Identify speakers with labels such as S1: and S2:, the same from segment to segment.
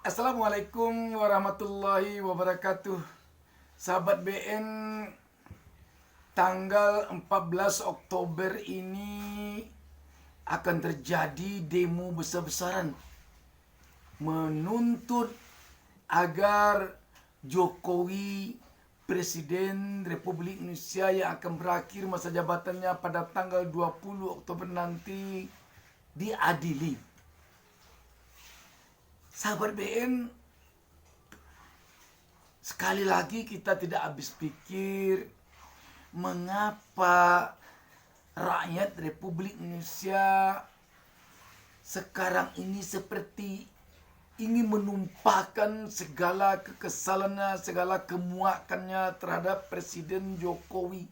S1: Assalamualaikum warahmatullahi wabarakatuh. Sahabat BN, tanggal 14 Oktober ini akan terjadi demo besar-besaran menuntut agar Jokowi, Presiden Republik Indonesia yang akan berakhir masa jabatannya pada tanggal 20 Oktober nanti diadili. Sahabat BN, sekali lagi kita tidak habis pikir mengapa rakyat Republik Indonesia sekarang ini seperti ingin menumpahkan segala kekesalannya, segala kemuakannya terhadap Presiden Jokowi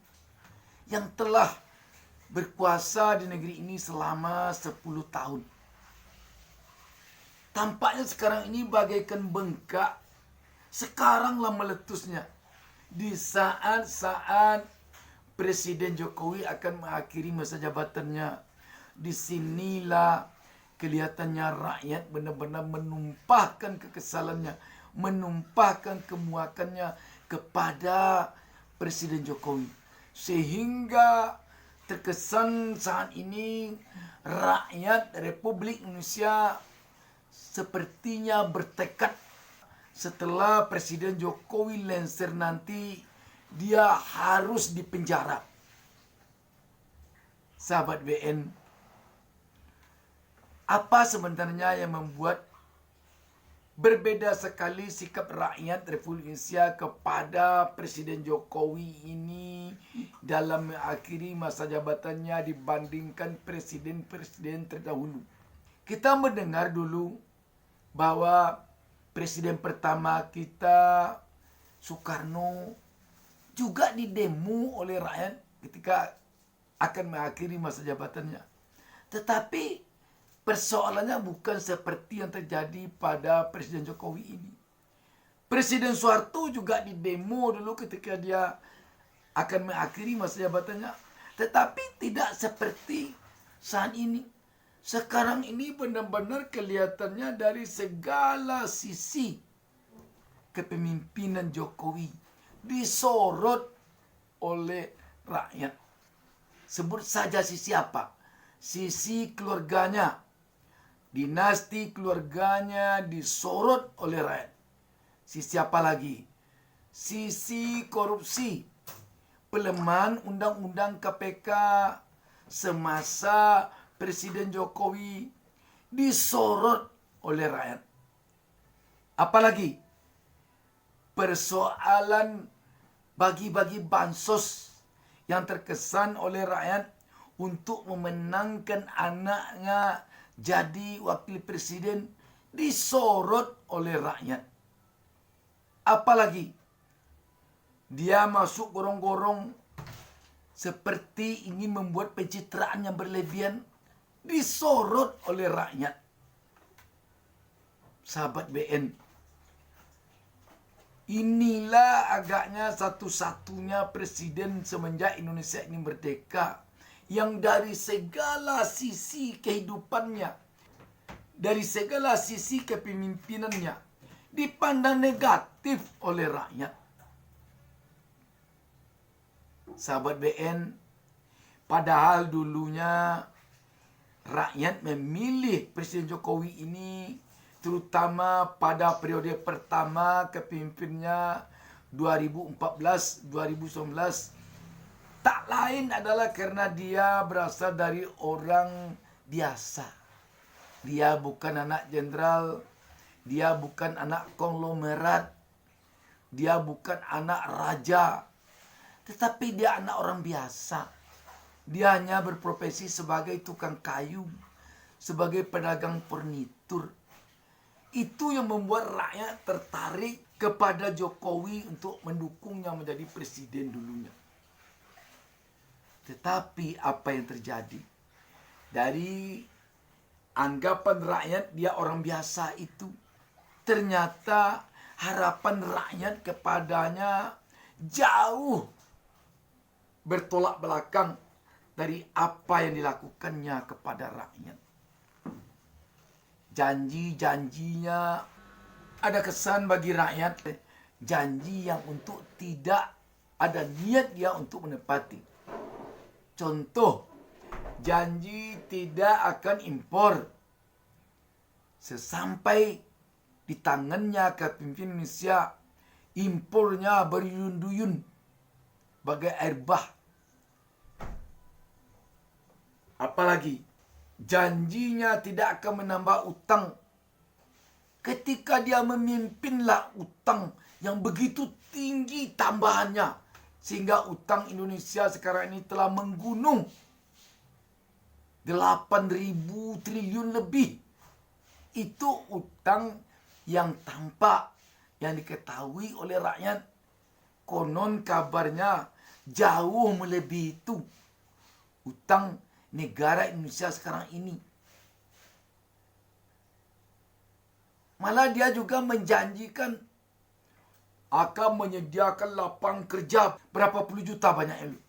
S1: yang telah berkuasa di negeri ini selama 10 tahun. Tampaknya sekarang ini bagaikan bengkak, sekaranglah meletusnya. Di saat-saat Presiden Jokowi akan mengakhiri masa jabatannya, disinilah kelihatannya rakyat benar-benar menumpahkan kekesalannya, menumpahkan kemuakannya kepada Presiden Jokowi. Sehingga terkesan saat ini rakyat Republik Indonesia sepertinya bertekad setelah Presiden Jokowi lengser nanti dia harus dipenjara. Sahabat BN, apa sebenarnya yang membuat berbeda sekali sikap rakyat Republik Indonesia kepada Presiden Jokowi ini dalam mengakhiri masa jabatannya dibandingkan presiden-presiden terdahulu? Kita mendengar dulu bahwa presiden pertama kita, Soekarno, juga didemo oleh rakyat ketika akan mengakhiri masa jabatannya. Tetapi persoalannya bukan seperti yang terjadi pada Presiden Jokowi ini. Presiden Soeharto juga didemo dulu ketika dia akan mengakhiri masa jabatannya. Tetapi tidak seperti saat ini. Sekarang ini benar-benar kelihatannya dari segala sisi kepemimpinan Jokowi disorot oleh rakyat. Sebut saja sisi apa? Sisi keluarganya. Dinasti keluarganya disorot oleh rakyat. Sisi apa lagi? Sisi korupsi. Pelemahan undang-undang KPK semasa Presiden Jokowi disorot oleh rakyat. Apalagi persoalan bagi-bagi bansos yang terkesan oleh rakyat untuk memenangkan anaknya jadi wakil presiden disorot oleh rakyat. Apalagi dia masuk gorong-gorong seperti ingin membuat pencitraan yang berlebihan, disorot oleh rakyat. Sahabat BN, inilah agaknya satu-satunya presiden semenjak Indonesia ini merdeka yang dari segala sisi kehidupannya, dari segala sisi kepemimpinannya dipandang negatif oleh rakyat. Sahabat BN, padahal dulunya rakyat memilih Presiden Jokowi ini terutama pada periode pertama kepemimpinannya 2014-2019 tak lain adalah karena dia berasal dari orang biasa. Dia bukan anak jenderal, dia bukan anak konglomerat, dia bukan anak raja, tetapi dia anak orang biasa. Dia hanya berprofesi sebagai tukang kayu, sebagai pedagang furnitur. Itu yang membuat rakyat tertarik kepada Jokowi untuk mendukungnya menjadi presiden dulunya. Tetapi apa yang terjadi? Dari anggapan rakyat dia orang biasa itu, ternyata harapan rakyat kepadanya jauh bertolak belakang dari apa yang dilakukannya kepada rakyat. Janji-janjinya Ada kesan bagi rakyat, janji yang untuk tidak ada niat dia untuk menepati. Contoh, janji tidak akan impor. Sesampai di tangannya kepemimpinan Indonesia, impornya berduyun-duyun bagai air bah. Apalagi, janjinya tidak akan menambah utang. Ketika dia memimpinlah utang yang begitu tinggi tambahannya, sehingga utang Indonesia sekarang ini telah menggunung 8.000 triliun lebih. Itu utang yang tampak, yang diketahui oleh rakyat. Konon kabarnya jauh melebihi itu utang negara Indonesia sekarang ini. Malah dia juga menjanjikan akan menyediakan lapangan kerja berapa puluh juta banyak itu.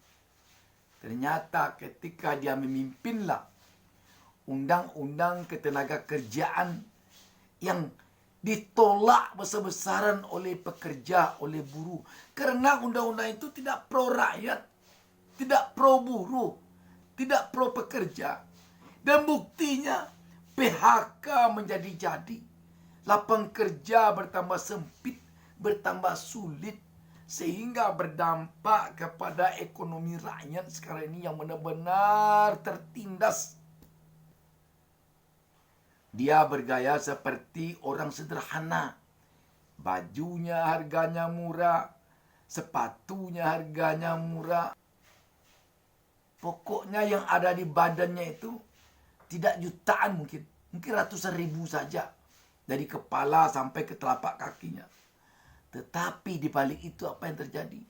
S1: Ternyata ketika dia memimpinlah undang-undang ketenaga kerjaan yang ditolak besar-besaran oleh pekerja, oleh buruh. Karena undang-undang itu tidak pro rakyat, tidak pro buruh, tidak pro pekerja. Dan buktinya PHK menjadi-jadi. Lapangan kerja bertambah sempit, bertambah sulit, sehingga berdampak kepada ekonomi rakyat sekarang ini yang benar-benar tertindas. Dia bergaya seperti orang sederhana. Bajunya harganya murah, sepatunya harganya murah. Pokoknya yang ada di badannya itu tidak jutaan mungkin ratusan ribu saja. Dari kepala sampai ke telapak kakinya. Tetapi di balik itu apa yang terjadi?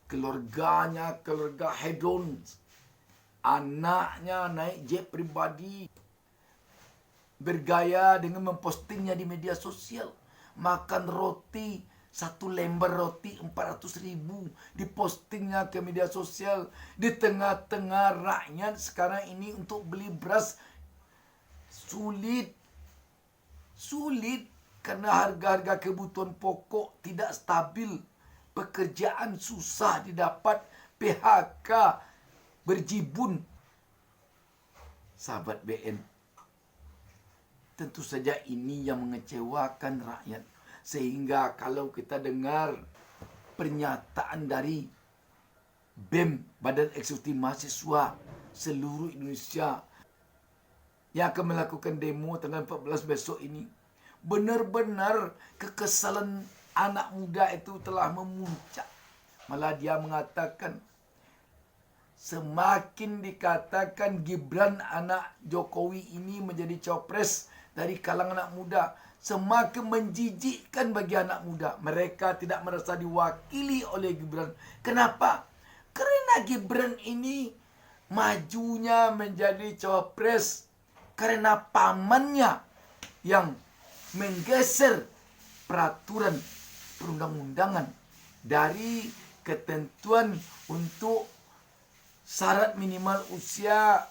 S1: Keluarganya, keluarga hedon. Anaknya naik jet pribadi. Bergaya dengan mempostingnya di media sosial. Makan roti, 1 lembar roti 400.000. Dipostingnya ke media sosial. Di tengah-tengah rakyat sekarang ini untuk beli beras sulit karena harga-harga kebutuhan pokok tidak stabil. Pekerjaan susah didapat, PHK berjibun. Sahabat BN, tentu saja ini yang mengecewakan rakyat. Sehingga kalau kita dengar pernyataan dari BEM, Badan Eksekutif Mahasiswa seluruh Indonesia, yang akan melakukan demo tanggal 14 besok ini, benar-benar kekesalan anak muda itu telah memuncak. Malah dia mengatakan, semakin dikatakan Gibran anak Jokowi ini menjadi cawapres dari kalangan anak muda, semakin menjijikkan bagi anak muda. Mereka tidak merasa diwakili oleh Gibran. Kenapa? Karena Gibran ini majunya menjadi cawapres karena pamannya yang menggeser peraturan perundang-undangan dari ketentuan untuk syarat minimal usia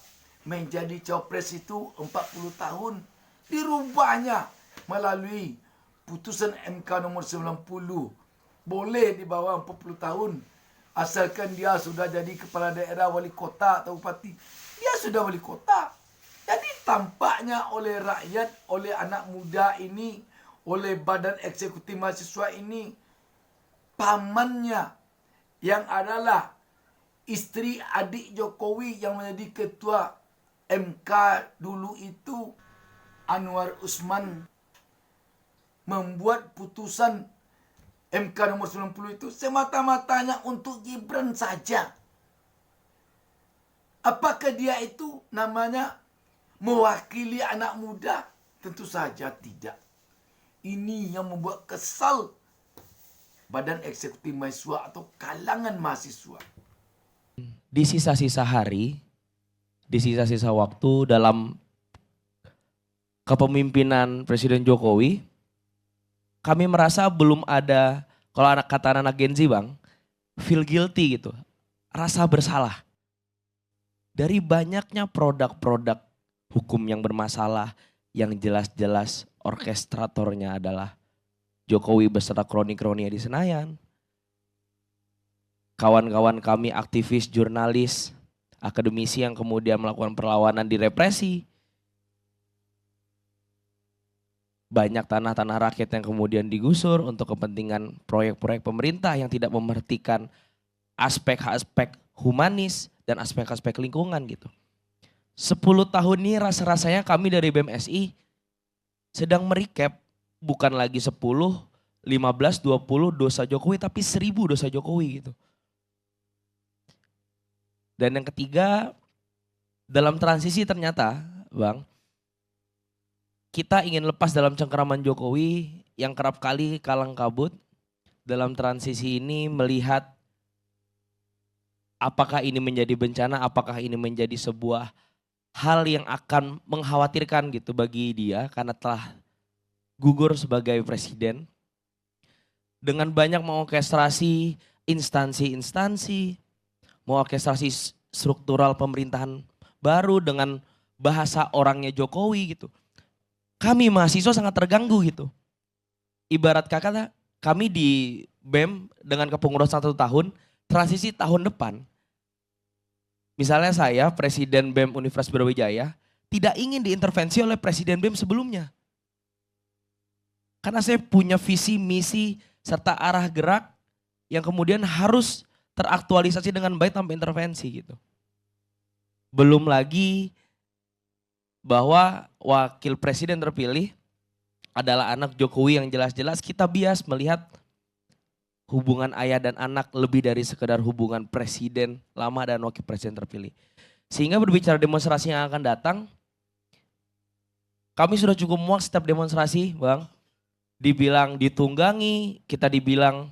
S1: menjadi cawapres itu 40 tahun. Dirubahnya melalui putusan MK nomor 90. Boleh di bawah 40 tahun. Asalkan dia sudah jadi kepala daerah, wali kota atau bupati. Dia sudah wali kota. Jadi tampaknya oleh rakyat, oleh anak muda ini, oleh Badan Eksekutif Mahasiswa ini, pamannya yang adalah istri adik Jokowi yang menjadi ketua MK dulu itu, Anwar Usman, membuat putusan MK nomor 90 itu semata-matanya untuk Gibran saja. Apakah dia itu namanya mewakili anak muda? Tentu saja tidak. Ini yang membuat kesal Badan Eksekutif Mahasiswa atau kalangan mahasiswa.
S2: Di sisa-sisa hari, di sisa-sisa waktu dalam kepemimpinan Presiden Jokowi, kami merasa belum ada, kalau kata anak Gen Z Bang, feel guilty gitu, rasa bersalah. Dari banyaknya produk-produk hukum yang bermasalah, yang jelas-jelas orkestratornya adalah Jokowi beserta kroni-kroni di Senayan. Kawan-kawan kami aktivis, jurnalis, akademisi yang kemudian melakukan perlawanan direpresi. Banyak tanah-tanah rakyat yang kemudian digusur untuk kepentingan proyek-proyek pemerintah yang tidak memerhatikan aspek-aspek humanis dan aspek-aspek lingkungan gitu. 10 tahun ini rasa-rasanya kami dari BMSI sedang merecap bukan lagi 10, 15, 20 dosa Jokowi tapi 1000 dosa Jokowi gitu. Dan yang ketiga, dalam transisi ternyata Bang, kita ingin lepas dalam cengkeraman Jokowi yang kerap kali kalang kabut. Dalam transisi ini melihat apakah ini menjadi bencana, apakah ini menjadi sebuah hal yang akan mengkhawatirkan gitu bagi dia karena telah gugur sebagai presiden. Dengan banyak mengorkestrasi instansi-instansi, mengorkestrasi struktural pemerintahan baru dengan bahasa orangnya Jokowi gitu. Kami mahasiswa sangat terganggu gitu. Ibarat kata kami di BEM dengan kepengurusan 1 tahun, transisi tahun depan. Misalnya saya Presiden BEM Universitas Brawijaya tidak ingin diintervensi oleh Presiden BEM sebelumnya. Karena saya punya visi, misi, serta arah gerak yang kemudian harus teraktualisasi dengan baik tanpa intervensi gitu. Belum lagi bahwa wakil presiden terpilih adalah anak Jokowi yang jelas-jelas kita bias melihat hubungan ayah dan anak lebih dari sekedar hubungan presiden lama dan wakil presiden terpilih. Sehingga berbicara demonstrasi yang akan datang, kami sudah cukup muak setiap demonstrasi Bang. Dibilang ditunggangi, kita dibilang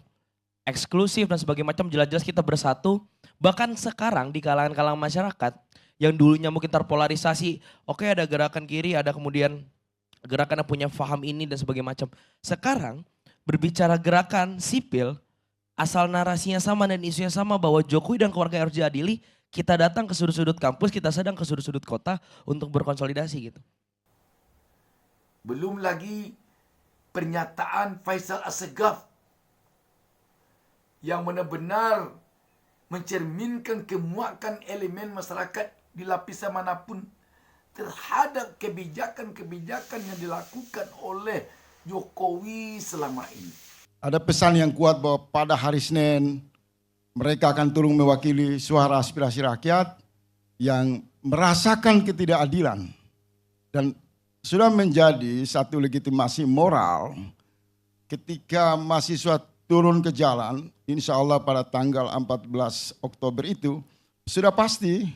S2: eksklusif dan sebagainya macam, jelas-jelas kita bersatu. Bahkan sekarang di kalangan-kalangan masyarakat yang dulunya mungkin terpolarisasi, oke ada gerakan kiri, ada kemudian gerakan yang punya paham ini dan sebagainya macam. Sekarang berbicara gerakan sipil, asal narasinya sama dan isunya sama bahwa Jokowi dan keluarga harus diadili, kita datang ke sudut-sudut kampus, kita sedang ke sudut-sudut kota untuk berkonsolidasi gitu.
S1: Belum lagi pernyataan Faisal Assegaf yang benar-benar mencerminkan kemuakan elemen masyarakat di lapisan manapun terhadap kebijakan-kebijakan yang dilakukan oleh Jokowi selama ini.
S3: Ada pesan yang kuat bahwa pada hari Senin mereka akan turun mewakili suara aspirasi rakyat yang merasakan ketidakadilan dan sudah menjadi satu legitimasi moral ketika mahasiswa turun ke jalan, insya Allah pada tanggal 14 Oktober itu sudah pasti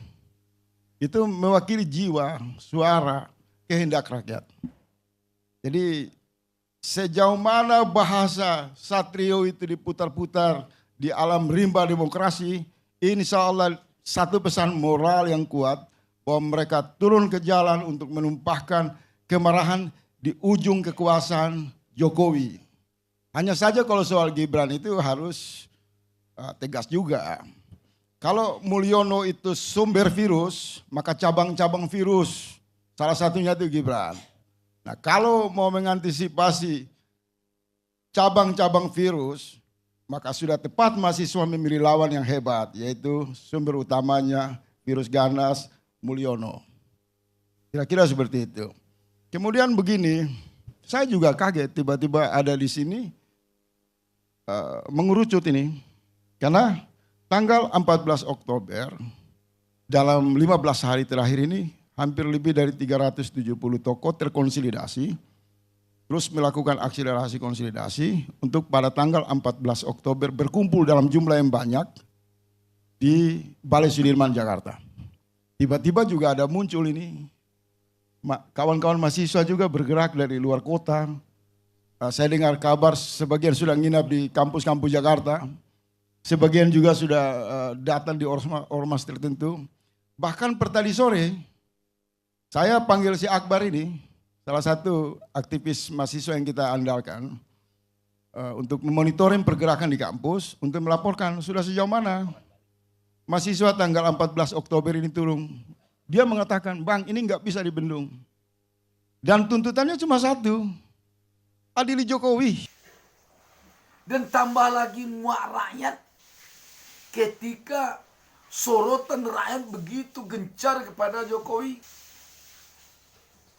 S3: itu mewakili jiwa, suara, kehendak rakyat. Jadi sejauh mana bahasa Satrio itu diputar-putar di alam rimba demokrasi, insya Allah satu pesan moral yang kuat bahwa mereka turun ke jalan untuk menumpahkan kemarahan di ujung kekuasaan Jokowi. Hanya saja kalau soal Gibran itu harus tegas juga. Kalau Mulyono itu sumber virus, maka cabang-cabang virus, salah satunya itu Gibran. Nah kalau mau mengantisipasi cabang-cabang virus, maka sudah tepat mahasiswa memilih lawan yang hebat, yaitu sumber utamanya virus ganas Mulyono. Kira-kira seperti itu. Kemudian begini, saya juga kaget tiba-tiba ada di sini mengerucut ini. Karena tanggal 14 Oktober dalam 15 hari terakhir ini hampir lebih dari 370 tokoh terkonsolidasi. Terus melakukan akselerasi konsolidasi untuk pada tanggal 14 Oktober berkumpul dalam jumlah yang banyak di Balai Sudirman Jakarta. Tiba-tiba juga ada muncul ini. Kawan-kawan mahasiswa juga bergerak dari luar kota. Saya dengar kabar sebagian sudah nginap di kampus-kampus Jakarta. Sebagian juga sudah datang di ormas tertentu. Bahkan per tadi sore, saya panggil si Akbar ini, salah satu aktivis mahasiswa yang kita andalkan, untuk memonitoring pergerakan di kampus, untuk melaporkan sudah sejauh mana mahasiswa tanggal 14 Oktober ini turun. Dia mengatakan, Bang ini nggak bisa dibendung. Dan tuntutannya cuma satu, adili Jokowi.
S1: Dan tambah lagi muak rakyat ketika sorotan rakyat begitu gencar kepada Jokowi.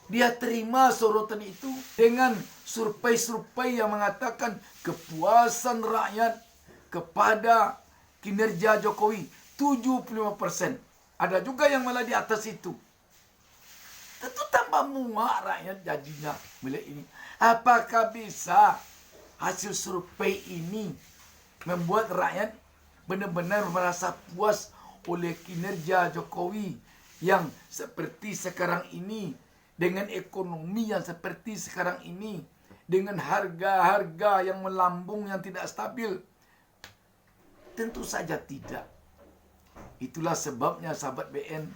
S1: Dia terima sorotan itu dengan survei-survei yang mengatakan kepuasan rakyat kepada kinerja Jokowi 75%. Ada juga yang malah di atas itu. Tentu tambah muak rakyat jadinya melihat ini. Apakah bisa hasil survei ini membuat rakyat benar-benar merasa puas oleh kinerja Jokowi yang seperti sekarang ini, dengan ekonomi yang seperti sekarang ini, dengan harga-harga yang melambung yang tidak stabil? Tentu saja tidak. Itulah sebabnya sahabat BN,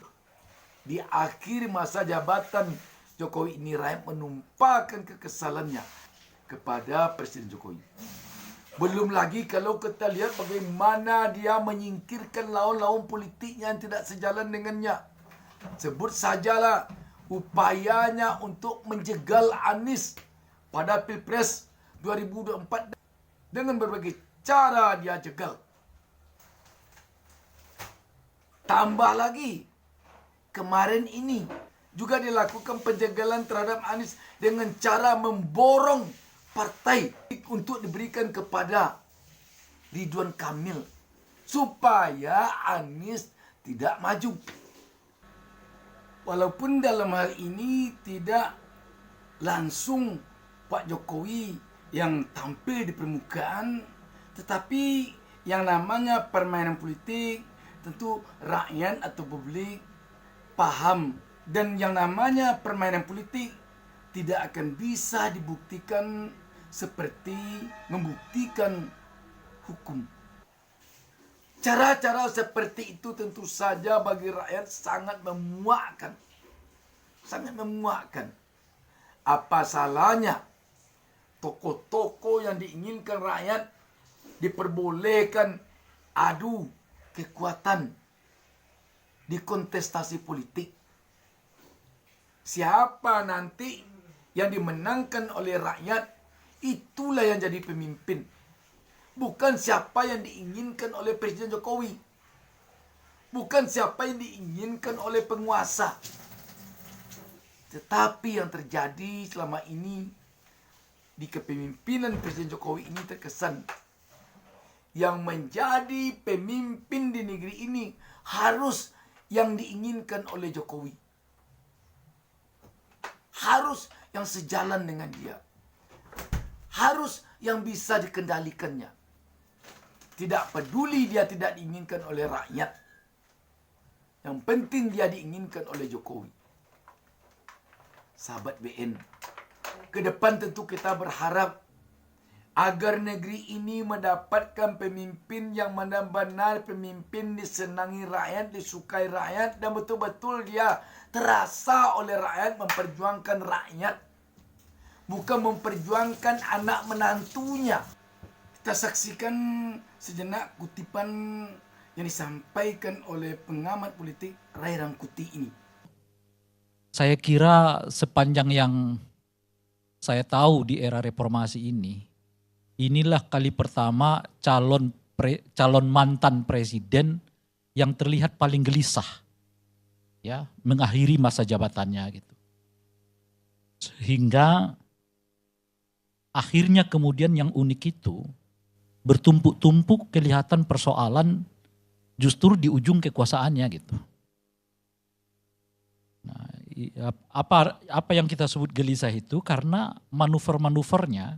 S1: di akhir masa jabatan Jokowi ini rakyat menumpahkan kekesalannya kepada Presiden Jokowi. Belum lagi kalau kita lihat bagaimana dia menyingkirkan lawan-lawan politiknya yang tidak sejalan dengannya. Sebut sajalah upayanya untuk menjegal Anies pada Pilpres 2024 dengan berbagai cara dia jegal. Tambah lagi, kemarin ini juga dilakukan penjagalan terhadap Anies dengan cara memborong partai untuk diberikan kepada Ridwan Kamil supaya Anies tidak maju. Walaupun dalam hal ini tidak langsung Pak Jokowi yang tampil di permukaan, tetapi yang namanya permainan politik tentu rakyat atau publik paham, dan yang namanya permainan politik tidak akan bisa dibuktikan seperti membuktikan hukum. Cara-cara seperti itu tentu saja bagi rakyat sangat memuakkan. Sangat memuakkan. Apa salahnya tokoh-tokoh yang diinginkan rakyat diperbolehkan adu kekuatan di kontestasi politik? Siapa nanti yang dimenangkan oleh rakyat, itulah yang jadi pemimpin. Bukan siapa yang diinginkan oleh Presiden Jokowi. Bukan siapa yang diinginkan oleh penguasa. Tetapi yang terjadi selama ini di kepemimpinan Presiden Jokowi ini terkesan yang menjadi pemimpin di negeri ini harus yang diinginkan oleh Jokowi. Harus yang sejalan dengan dia. Harus yang bisa dikendalikannya. Tidak peduli dia tidak diinginkan oleh rakyat. Yang penting dia diinginkan oleh Jokowi. Sahabat BN, ke depan tentu kita berharap agar negeri ini mendapatkan pemimpin yang benar-benar pemimpin disenangi rakyat, disukai rakyat, dan betul-betul dia terasa oleh rakyat memperjuangkan rakyat. Bukan memperjuangkan anak menantunya. Kita saksikan sejenak kutipan yang disampaikan oleh pengamat politik Ray Rangkuti ini.
S4: Saya kira sepanjang yang saya tahu di era reformasi ini, inilah kali pertama calon mantan presiden yang terlihat paling gelisah, ya, mengakhiri masa jabatannya gitu. Sehingga akhirnya kemudian yang unik itu bertumpuk-tumpuk kelihatan persoalan justru di ujung kekuasaannya gitu. Nah, apa yang kita sebut gelisah itu karena manuver-manuvernya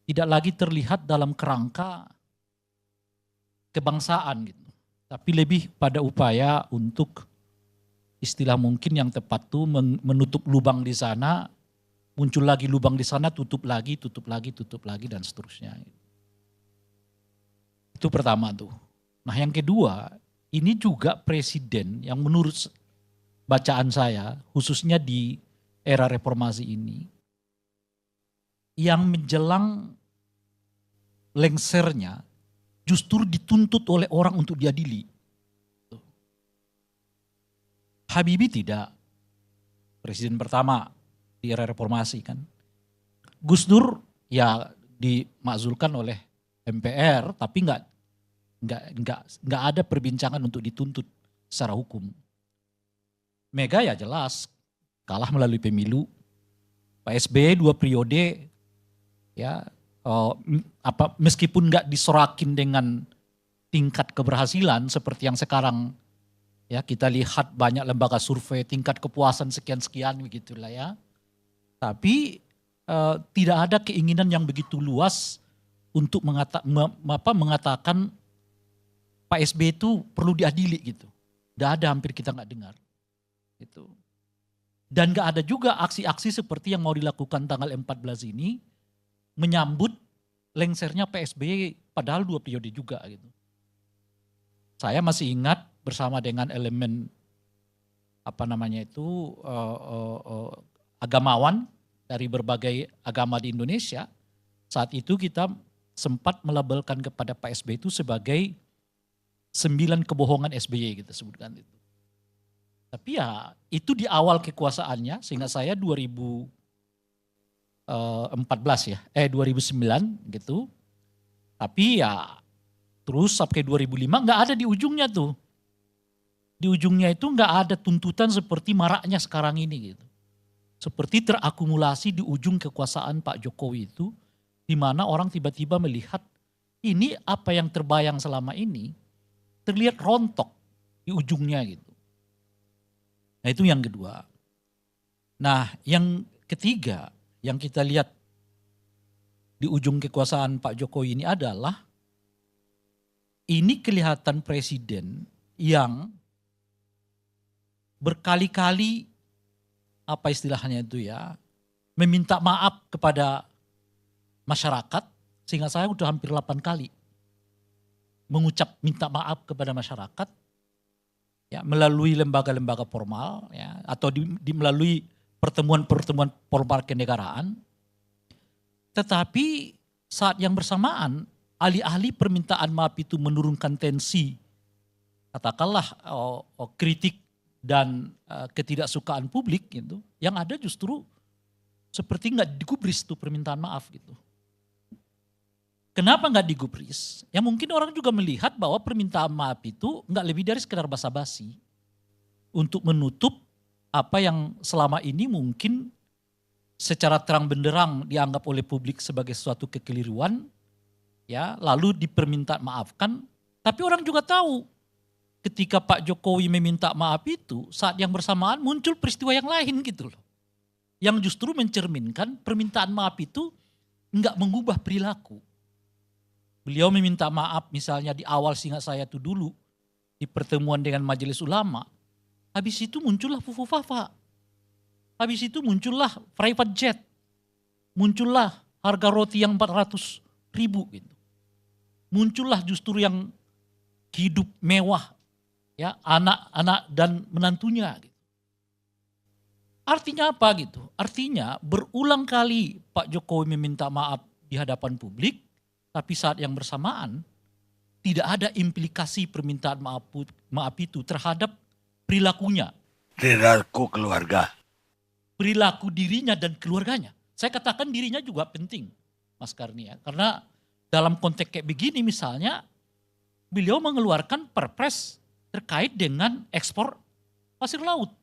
S4: tidak lagi terlihat dalam kerangka kebangsaan gitu, tapi lebih pada upaya untuk istilah mungkin yang tepat tuh menutup lubang di sana, muncul lagi lubang di sana, tutup lagi, dan seterusnya. Itu pertama tuh. Nah yang kedua, ini juga presiden yang menurut bacaan saya, khususnya di era reformasi ini, yang menjelang lengsernya justru dituntut oleh orang untuk diadili. Habibie tidak, presiden pertama di era reformasi kan. Gus Dur ya dimakzulkan oleh MPR, tapi nggak ada perbincangan untuk dituntut secara hukum. Mega ya jelas kalah melalui pemilu. Pak SBY 2 periode ya meskipun nggak disorakin dengan tingkat keberhasilan seperti yang sekarang ya kita lihat banyak lembaga survei tingkat kepuasan sekian-sekian begitulah ya. Tapi tidak ada keinginan yang begitu luas untuk mengatakan Pak SBY itu perlu diadili gitu. Tidak ada, hampir kita nggak dengar. Gitu. Dan nggak ada juga aksi-aksi seperti yang mau dilakukan tanggal 14 ini menyambut lengsernya Pak SBY padahal 2 periode juga gitu. Saya masih ingat bersama dengan elemen agamawan dari berbagai agama di Indonesia. Saat itu kita sempat melabelkan kepada Pak SBY itu sebagai 9 kebohongan SBY kita sebutkan itu. Tapi ya itu di awal kekuasaannya sehingga saya 2009 gitu. Tapi ya terus sampai 2005 nggak ada di ujungnya tuh. Di ujungnya itu nggak ada tuntutan seperti maraknya sekarang ini gitu. Seperti terakumulasi di ujung kekuasaan Pak Jokowi itu, di mana orang tiba-tiba melihat ini apa yang terbayang selama ini terlihat rontok di ujungnya gitu. Nah itu yang kedua. Nah yang ketiga yang kita lihat di ujung kekuasaan Pak Jokowi ini adalah ini kelihatan presiden yang berkali-kali apa istilahnya itu ya, meminta maaf kepada masyarakat sehingga saya udah hampir 8 kali mengucap minta maaf kepada masyarakat ya melalui lembaga-lembaga formal ya atau melalui pertemuan-pertemuan formal kenegaraan. Tetapi saat yang bersamaan alih-alih permintaan maaf itu menurunkan tensi katakanlah kritik dan ketidaksukaan publik gitu, yang ada justru seperti nggak digubris tuh permintaan maaf gitu. Kenapa nggak digubris? Ya mungkin orang juga melihat bahwa permintaan maaf itu nggak lebih dari sekedar basa-basi untuk menutup apa yang selama ini mungkin secara terang benderang dianggap oleh publik sebagai suatu kekeliruan, ya lalu diperminta maafkan. Tapi orang juga tahu ketika Pak Jokowi meminta maaf itu saat yang bersamaan muncul peristiwa yang lain gitu loh, yang justru mencerminkan permintaan maaf itu nggak mengubah perilaku. Beliau meminta maaf misalnya di awal seingat saya tuh dulu di pertemuan dengan Majelis Ulama. Habis itu muncullah fufu-fafa. Habis itu muncullah private jet. Muncullah harga roti yang 400.000 gitu. Muncullah justru yang hidup mewah ya, anak-anak dan menantunya gitu. Artinya apa gitu? Artinya berulang kali Pak Jokowi meminta maaf di hadapan publik. Tapi saat yang bersamaan tidak ada implikasi permintaan maaf itu terhadap perilakunya.
S5: Perilaku keluarga.
S4: Perilaku dirinya dan keluarganya. Saya katakan dirinya juga penting Mas Karni ya. Karena dalam konteks kayak begini misalnya beliau mengeluarkan perpres terkait dengan ekspor pasir laut.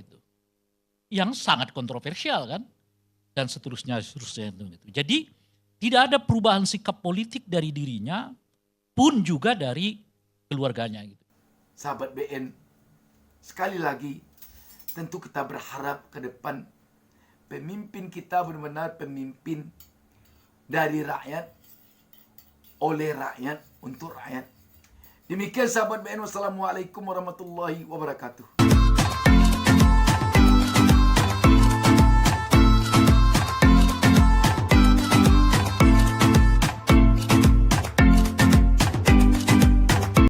S4: Gitu. Yang sangat kontroversial kan. Dan seterusnya. Gitu. Jadi tidak ada perubahan sikap politik dari dirinya pun juga dari keluarganya. Gitu.
S1: Sahabat BN, sekali lagi tentu kita berharap ke depan pemimpin kita benar-benar pemimpin dari rakyat, oleh rakyat, untuk rakyat. Demikian sahabat BN, wassalamualaikum warahmatullahi wabarakatuh.